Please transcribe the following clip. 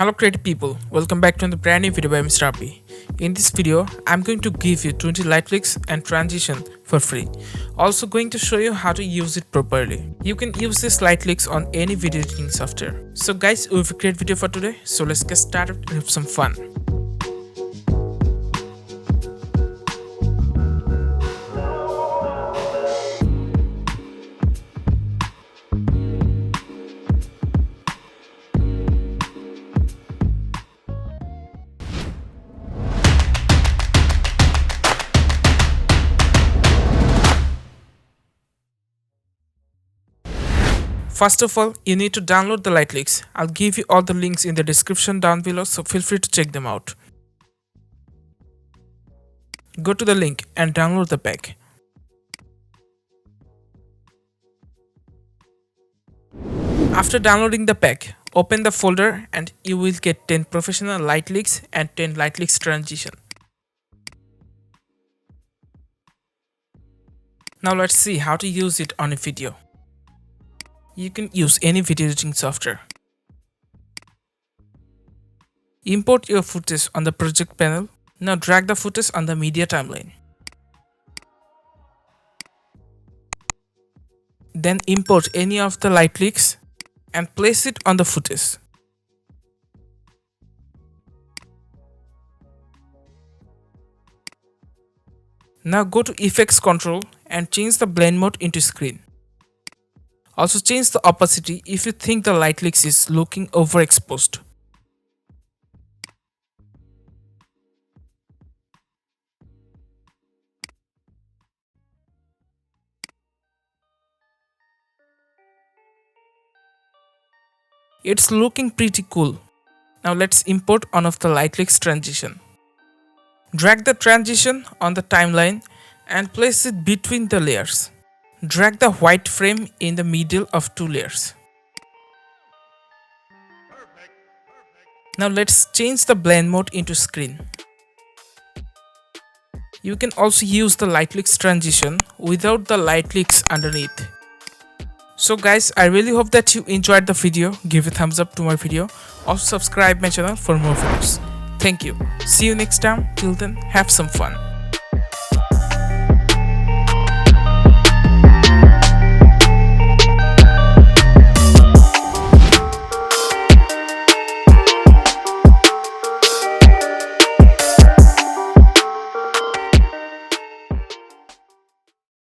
Hello creative people, welcome back to the brand new video by Mr. RABBY. In this video, I'm going to give you 20 light clicks and transition for free. Also going to show you how to use it properly. You can use these light clicks on any video editing software. So guys, we have a great video for today, so let's get started and have some fun. First of all, you need to download the light clicks. I'll give you all the links in the description down below, so feel free to check them out. Go to the link and download the pack. After downloading the pack, open the folder and you will get 10 professional light clicks and 10 light clicks transition. Now let's see how to use it on a video. You can use any video editing software. Import your footage on the project panel. Now drag the footage on the media timeline. Then import any of the light clicks and place it on the footage. Now go to Effects Control and change the blend mode into screen. Also change the opacity if you think the light clicks is looking overexposed. It's looking pretty cool. Now let's import one of the light clicks transition. Drag the transition on the timeline and place it between the layers. Drag the white frame in the middle of two layers. Now let's change the blend mode into screen. You can also use the light clicks transition without the light clicks underneath. So guys, I really hope that you enjoyed the video. Give a thumbs up to my video. Also subscribe my channel for more videos. Thank you. See you next time. Till then, have some fun.